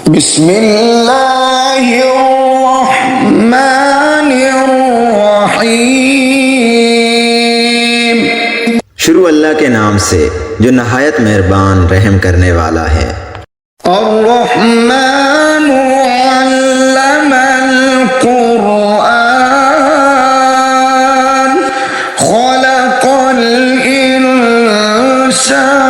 बिस्मिल्लाहिर्रहमानिर्रहीम। शुरू अल्लाह के नाम से जो नहायत मेहरबान रहम करने वाला है। अर्रहमानु अल्लमल कुरआन खलक़ल इंसान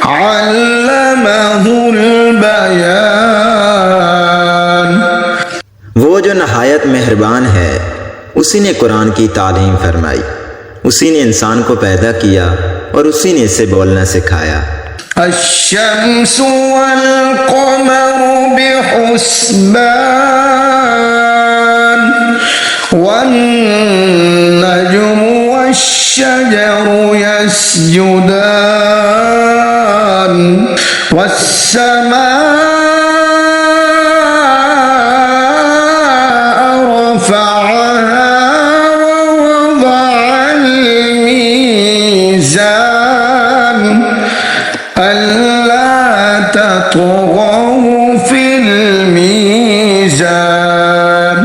अल्लमहुल बयान। वो जो नहायत मेहरबान है, उसी ने कुरान की तालीम फरमाई, उसी ने इंसान को पैदा किया और उसी ने इसे बोलना सिखाया। अश्शम्सु वल क़मरु बिहुस्बान वन्नजुमु वश्शजरु यस्जुदान वस्समाअ रफ़अहा ववضअल मीज़ान अल्ला तत्गौ फिल मीज़ान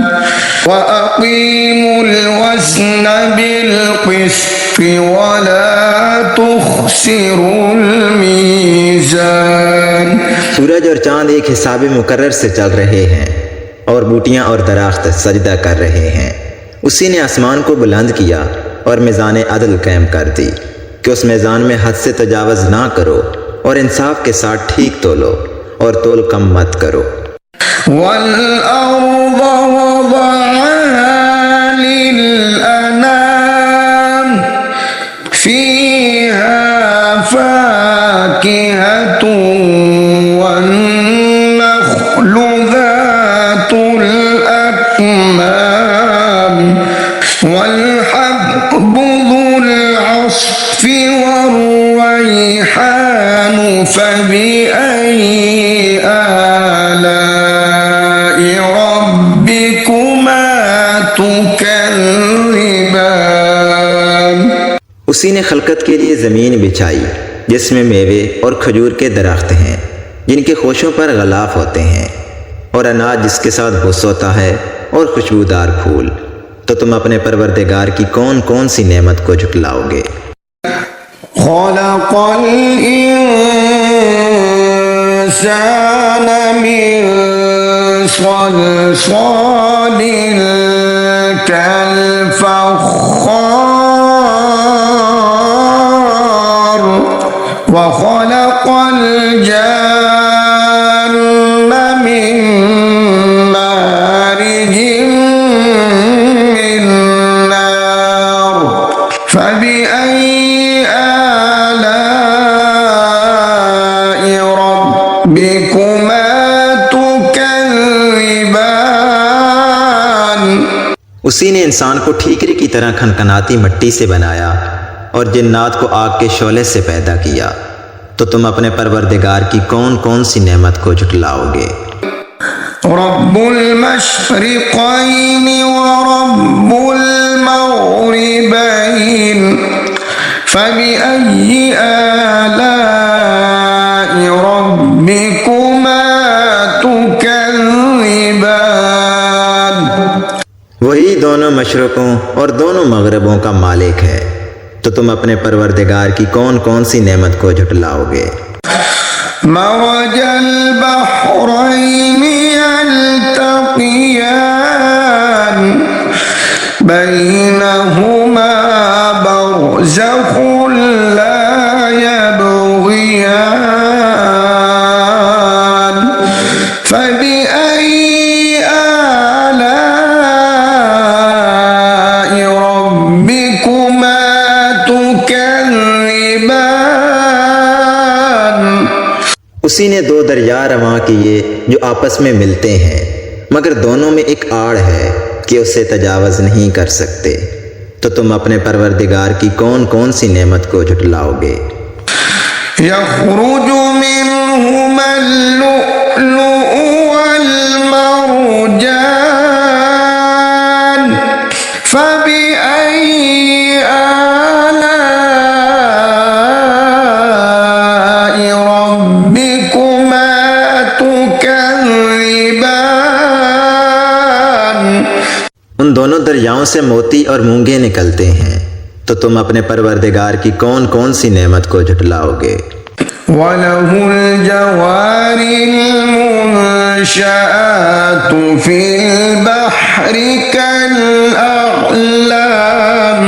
वअक़ीमुल वज़्न बिल क़िस्ति वला तुख़्सिरुल मीज़ान। सूरज और चांद एक हिसाब मुकर्रर से चल रहे हैं और बूटियां और दराख्त सजदा कर रहे हैं। उसी ने आसमान को बुलंद किया और मीज़ान अदल कायम कर दी कि उस मीज़ान में हद से तजावज़ ना करो और इंसाफ के साथ ठीक तोलो और तोल कम मत करो। वल अर्ज़ वज़अहा लिल अनाम फ़ीहा फ़ाकिहतुन वन्नख़्लु ज़ातुल अक्माम वल्हब्बु ज़ुल अस्फ़ि वर्रैहान फ़बिअय्यि आलाइ रब्बिकुमा तुकज़्ज़िबान। उसी ने खलकत के लिए ज़मीन बिछाई जिसमें मेवे और खजूर के दरख्त हैं जिनके खोशों पर गलाफ होते हैं, और अनाज जिसके साथ भुस होता है और खुशबूदार फूल। तो तुम अपने परवरदिगार की कौन कौन सी नेमत को झुटलाओगे। खलक़ल इंसान मिन सलसालिन कल-फ़ख़्ख़ार व खलक़ल जन्न मिन मारिजिन मिन नार फ़बिअय्यि आलाइ रब्बिकुमा तुकज़्ज़िबान। उसी ने इंसान को ठीकरे की तरह खनखनाती मिट्टी से बनाया और जिन्नात को आग के शोले से पैदा किया। तो तुम अपने परवरदिगार की कौन कौन सी नेमत को झुटलाओगे। रब्बुल मशरिक़ैनि व रब्बुल मग़रिबैन फ़बिअय्यि आलाइ रब्बिकुमा तुकज़्ज़िबान। वही दोनों मशरक़ों और दोनों मगरबों का मालिक है। तो तुम अपने परवरदिगार की कौन कौन सी नेमत को झुटलाओगे। मरजल बहरैनि यल्तक़ियान बैनहुमा बरज़ख़ुन ला यबग़ियान फ़बिअय्यि आलाइ रब्बिकुमा तुकज़्ज़िबान। उसी ने दो दरिया रवां किए जो आपस में मिलते हैं, मगर दोनों में एक आड़ है कि उसे तजावज़ नहीं कर सकते। तो तुम अपने परवरदिगार की कौन कौन सी नेमत को झुटलाओगे। यख़्रुजु मिन्हुमल लुअ्लुअु वल मरजान फ़बिअय्यि आलाइ रब्बिकुमा تكذبان उन दोनों दरियाओं से मोती और मूंगे निकलते हैं, तो तुम अपने परवरदिगार की कौन कौन सी नेमत को झुटलाओगे। وله الجوار المنشآت في البحر كالأعلام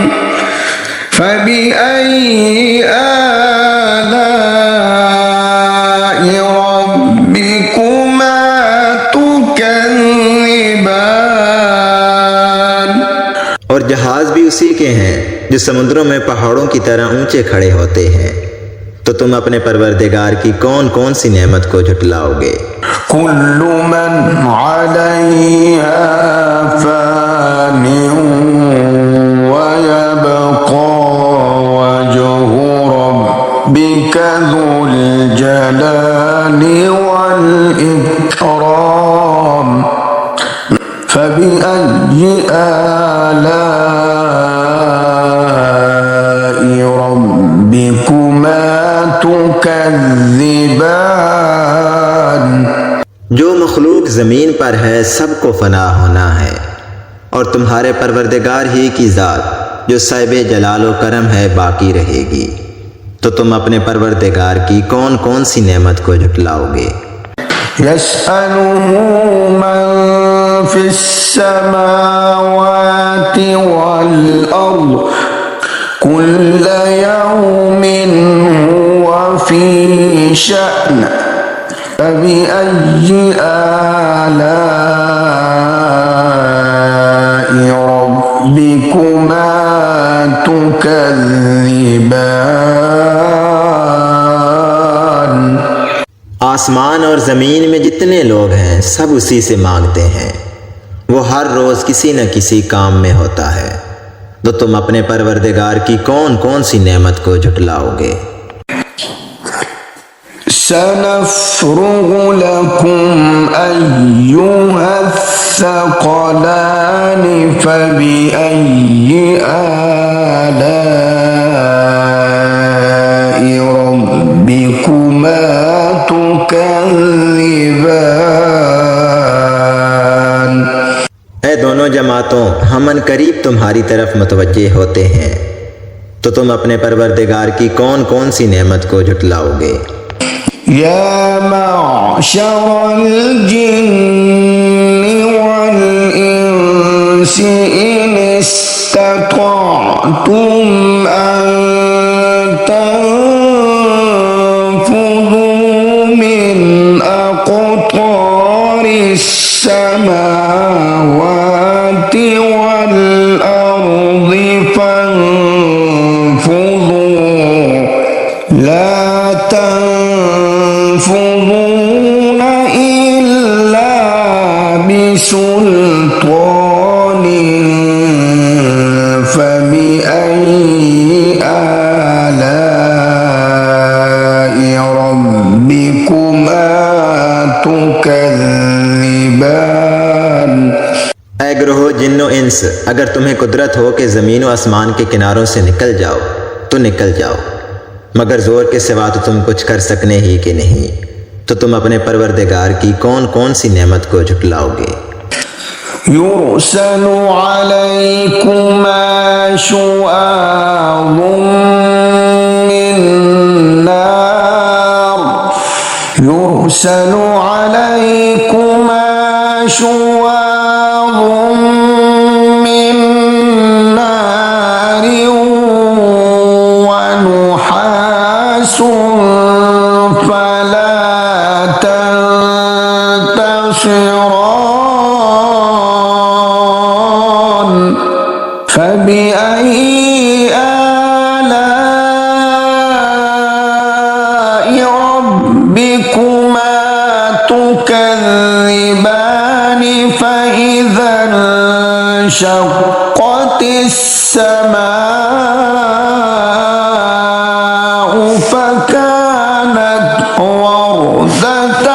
فبأي آلاء ربكما تكذبان। और जहाज भी उसी के हैं जो समुद्रों में पहाड़ों की तरह ऊंचे खड़े होते हैं, तो तुम अपने परवरदिगार की कौन कौन सी नेमत को झुटलाओगे। كل من عليها فان ويبقى وجه ربك ذو الجلال والإكرام فبأي آلاء ربكما تكذبان। जो मखलूक ज़मीन पर है सबको फना होना है, और तुम्हारे परवरदिगार ही की ज़ात जो साहिब जलाल व करम है बाकी रहेगी, तो तुम अपने परवरदिगार की कौन कौन सी नेमत को झुटलाओगे। يسأله من في السماوات والأرض كل يوم هو في شأن فبأي آلاء ربكما تكذبان। आसमान और ज़मीन में जितने लोग हैं सब उसी से मांगते हैं, वो हर रोज़ किसी न किसी काम में होता है, तो तुम अपने परवरदिगार की कौन कौन सी नेमत को झुटलाओगे। سنفرغ لكم أيها الثقلان فبأي آلاء ربكما تكذبان। ऐ दोनों जमातों, हम अन करीब तुम्हारी तरफ मुतवज्जे होते हैं, तो तुम अपने परवरदिगार की कौन कौन सी नेमत को झुटलाओगे। يا معشر الجن والإنس إن استطعتم أن تنفذوا من أقطار السماوات والأرض فانفذوا لا تنفذون إلا بسلطان فبأي آلاء ربكما تكذبان। ऐ ग्रोह जिन्नो इंस, अगर तुम्हें कुदरत हो कि ज़मीन व आसमान के किनारों से निकल जाओ तो निकल जाओ, मगर ज़ोर के सिवा तो तुम कुछ कर सकने ही कि नहीं, तो तुम अपने परवरदिगार की कौन कौन सी नेमत को झुटलाओगे। يرسل عليكما شواظ من نار يرسل عليكما شواظ من نار ونحاس فلا تنتصران فبأي آلاء ربكما تكذبان فإذا انشقت السماء فكانت وردة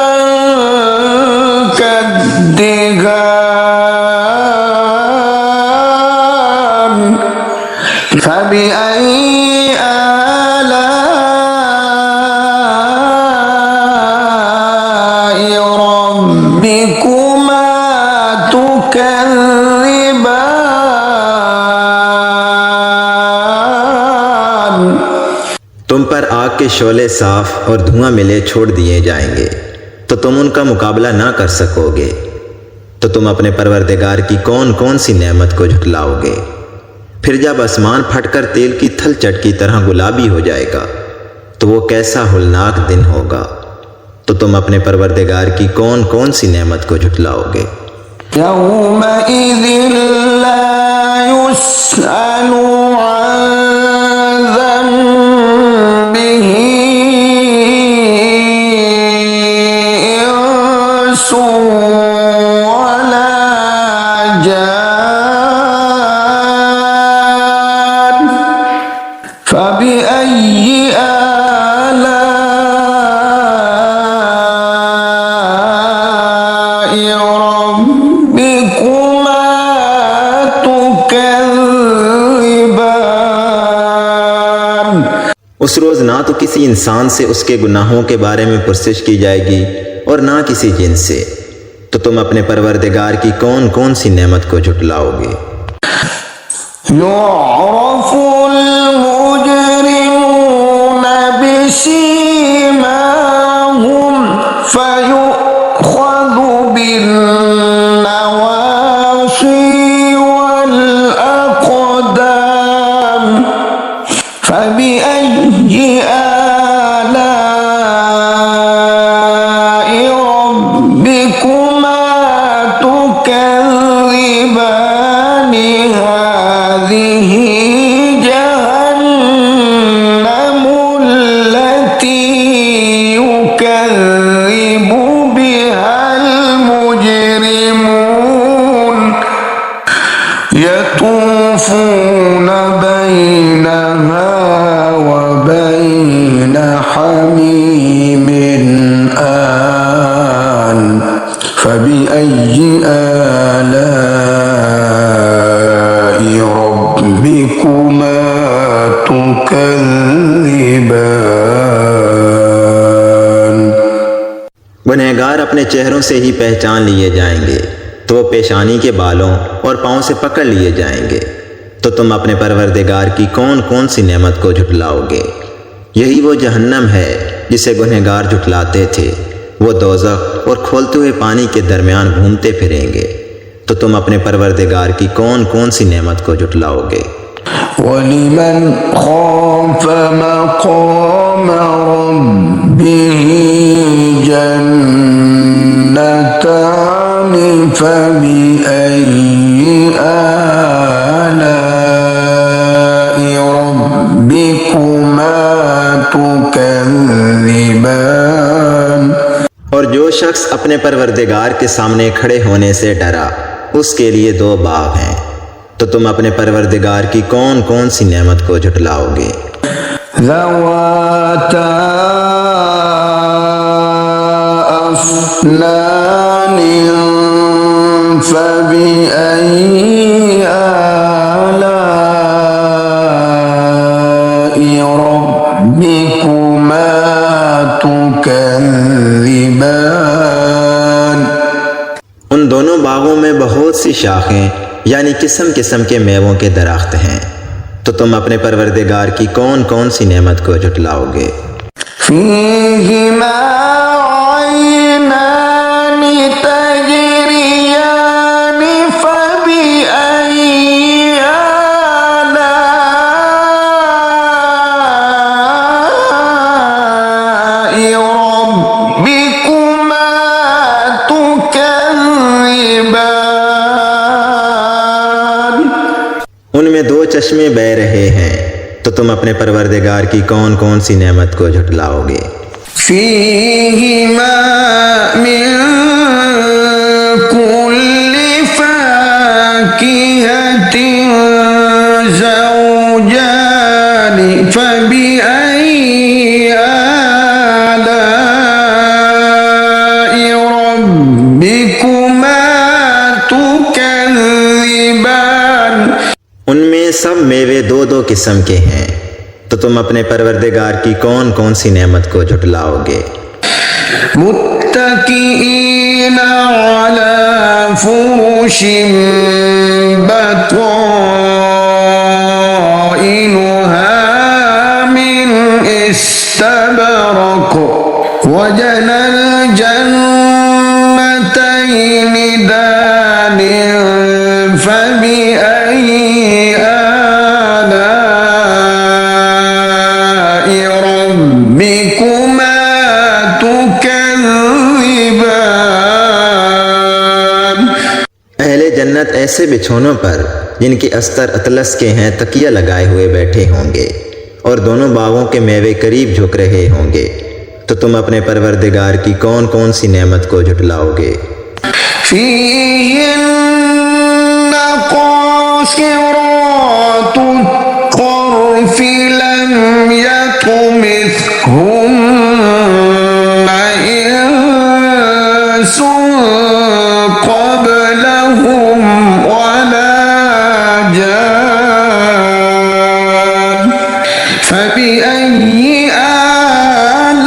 كالدهان فبأي آلاء आग के शोले साफ और धुआं मिले छोड़ दिए जाएंगे तो तुम उनका मुकाबला ना कर सकोगे। तो तुम अपने परवरदिगार की कौन कौन सी नेमत को झुटलाओगे। फिर जब आसमान फटकर तेल की थलचट की तरह गुलाबी हो जाएगा तो वो कैसा होलनाक दिन होगा। तो तुम अपने परवरदिगार की कौन कौन सी नेमत को झुटलाओगे। यौमइज़िन ला युस्अलु अन ज़ंबिही इंसुन वला जान फबिअय्यि आलाइ रब्बिकुमा तुकज़्ज़िबान। उस रोज ना तो किसी इंसान से उसके गुनाहों के बारे में पुरसिश की जाएगी और ना किसी जिन से। तो तुम अपने परवरदिगार की कौन कौन सी नेमत को झुटलाओगे। युअरफुल मुजरिमून बिसीमाहुम फयुख़ज़ु बिन्नवासी वल अक़दाम फबिअय्यि आलाइ रब्बिकुमा तुकज़्ज़िबान। हाज़िही जहन्नमुल्लती युकज़्ज़िबु बिहल मुजरिमून यतूफ़ून बैनहा व बैन हमीमिन आन फबिअय्यि आलाइ रब्बिकुमा तुकज़्ज़िबान। गुनहगार अपने चेहरों से ही पहचान लिए जाएंगे तो वो पेशानी के बालों और पाँव से पकड़ लिए जाएंगे। तो तुम अपने परवरदिगार की कौन कौन सी नेमत को झुटलाओगे। यही वो जहन्नम है जिसे गुनहगार झुटलाते थे। वो दोज़ख और खोलते हुए पानी के दरमियान घूमते फिरेंगे। तो तुम अपने परवरदिगार की कौन कौन सी नेमत को झुटलाओगे। वलिमन खाफ़ मक़ाम रब्बिही जन्नतान फबिअय्यि आलाइ रब्बिकुमा तुकज़्ज़िबान। और जो शख्स अपने परवरदिगार के सामने खड़े होने से डरा उसके लिए दो बाब हैं। तो तुम अपने परवरदिगार की कौन कौन सी नेमत को झुटलाओगे। ज़वाता अफ़नान फबिअय्यि आलाइ रब्बिकुमा तुकज़्ज़िबान। उन दोनों बागों में बहुत सी शाखें यानी किस्म किस्म के मेवों के दरख्त हैं। तो तुम अपने परवरदिगार की कौन कौन सी नेमत को झुटलाओगे। फ़ीहिमा ऐनान तजरियान फबिअय्यि आलाइ रब्बिकुमा तुकज़्ज़िबान। उनमें दो चश्मे बह रहे हैं। तो तुम अपने परवरदिगार की कौन कौन सी नेमत को झुटलाओगे। फ़ीहिमा मिन कुल्लि फ़ाकिहतिन ज़ौजान फबिअय्यि आलाइ रब्बिकुमा तुकज़्ज़िबान। उनमें सब मेवे दो दो किस्म के हैं। तो तुम अपने परवरदिगार की कौन कौन सी नेमत को झुटलाओगे। मुत्तकीईन अला फुरुशिन बताइनुहा मिन इस्ता وجنى الجنتين دان فبأي آلاء ربكما تكذبان। अहले जन्नत ऐसे बिछौनों पर जिनके अस्तर अतलस के हैं तकिया लगाए हुए बैठे होंगे और दोनों बागों के मेवे करीब झुक रहे होंगे, तो तुम अपने परवरदिगार की कौन कौन सी नेमत को झुटलाओगे। فيهن قاصرات الطرف لم يطمثهن إنس قبلهم ولا جان فبأي آلاء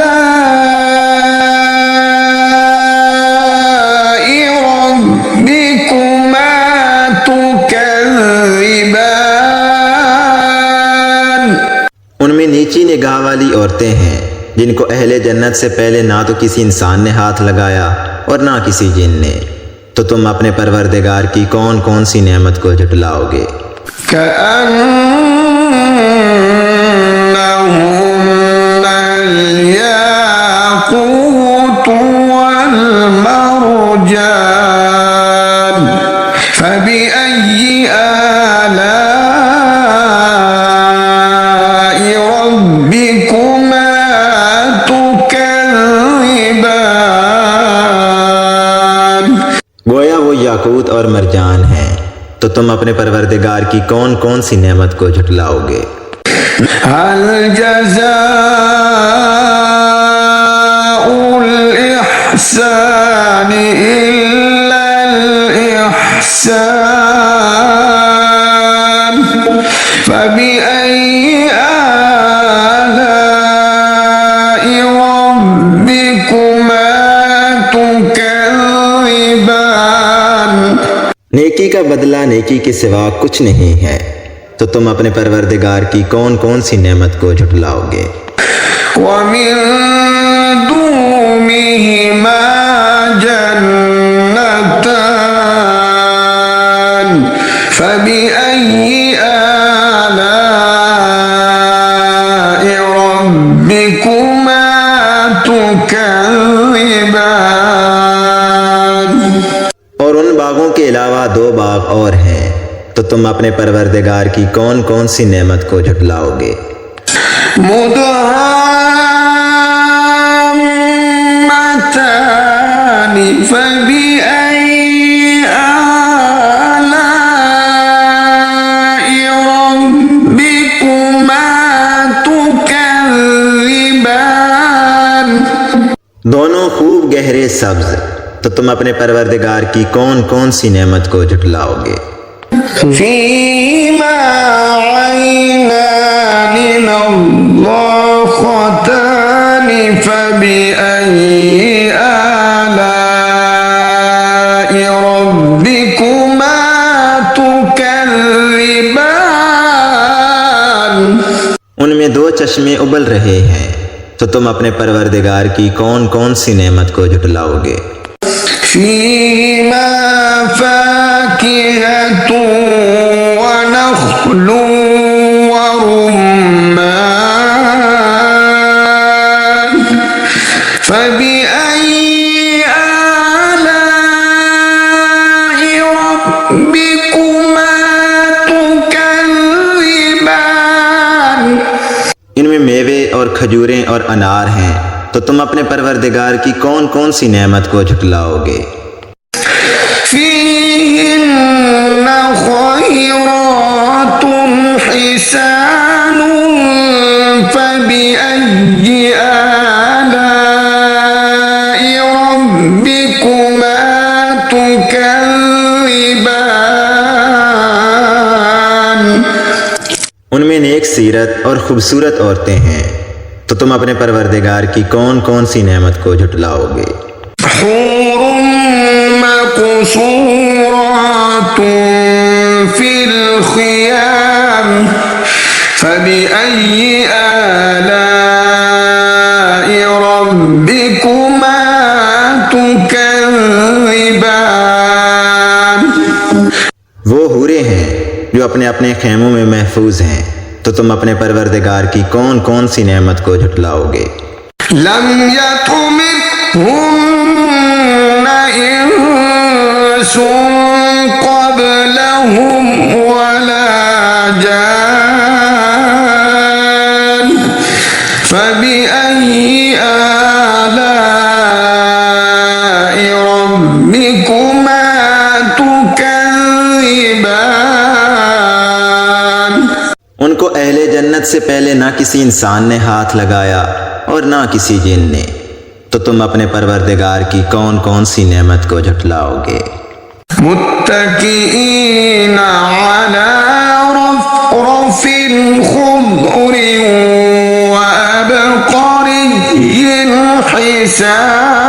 ربكما تكذبان। उनमें नीची निगाह वाली औरतें हैं जिनको अहले जन्नत से पहले ना तो किसी इंसान ने हाथ लगाया और ना किसी जिन ने, तो तुम अपने परवरदिगार की कौन कौन सी नेमत को झुटलाओगे। كأنهن الياقوت والمرجان فبأي آلاء ربكما تكذبان। गोया वो याकूत और मरजान हैं, तो तुम अपने परवरदिगार की कौन कौन सी नेमत को झुटलाओगे। هل جزاء الإحسان إلا الإحسان فبأي آلاء ربكما تكذبان। नेकी का बदला नेकी के सिवा कुछ नहीं है, तो तुम अपने परवरदिगार की कौन कौन सी नेमत को झुटलाओगे। ومن دونهما جنتان فبأي آلاء ربكما تكذبان। और उन बागों के अलावा दो बाग और हैं, तो तुम अपने परवरदिगार की कौन कौन सी नेमत को झुटलाओगे। مدهامتان فبأي آلاء ربكما تكذبان। दोनों खूब गहरे सब्ज, तो तुम अपने परवरदिगार की कौन कौन सी नेमत को झुटलाओगे। فيهما عينان نضاختان فبأي آلاء ربكما تكذبان। उनमें दो चश्मे उबल रहे हैं, तो तुम अपने परवरदिगार की कौन कौन सी नेमत को झुटलाओगे। فيهما فاكهة ونخل ورمان فبأي آلاء ربكما تكذبان। इनमें मेवे और खजूरें और अनार हैं, तो तुम अपने परवरदिगार की कौन कौन सी नेमत को झुटलाओगे। فيهن خيرات حسان فبأي آلاء ربكما تكذبان। उनमें नेक सीरत और खूबसूरत औरतें हैं, तो तुम अपने परवरदिगार की कौन कौन सी नेमत को झुटलाओगे। حور مقصورات في الخيام فبأي آلاء ربكما जो अपने अपने खेमों में महफूज हैं, तो तुम अपने परवरदिगार की कौन कौन सी नेमत को झुटलाओगे। लम यतमिथुन्न इंसुन क़ब्लहुम वला जान फबिअय्यि आलाइ रब्बिकुमा तुकज़्ज़िबान। उनको अहले जन्नत से पहले ना किसी इंसान ने हाथ लगाया और ना किसी जिन ने, तो तुम अपने परवरदिगार की कौन कौन सी नेमत को झुटलाओगे। मुत्तकीईन अला रफ़रफ़िन ख़ुद्रिन व अबक़रिय्यिन हिसान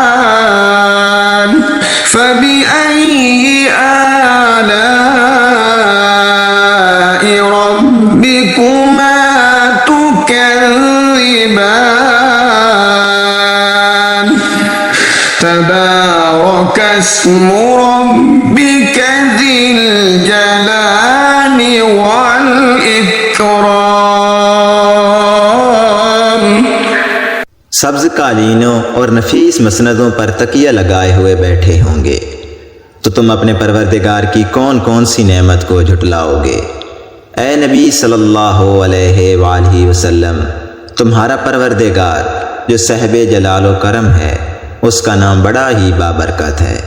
फबिअय्यि आलाइ रब्बिकुमा तुकज़्ज़िबान तबारक अस्मु रब्बिक ज़िल जलाली वल इकराम। सब्ज कालीनों और नफीस मसनदों पर तकिया लगाए हुए बैठे होंगे, तो तुम अपने परवरदिगार की कौन कौन सी नेमत को झुटलाओगे। ए नबी सल्लल्लाहु अलैहि वसल्लम, तुम्हारा परवरदिगार जो साहिब जलाल व करम है, उसका नाम बड़ा ही बाबरकत है।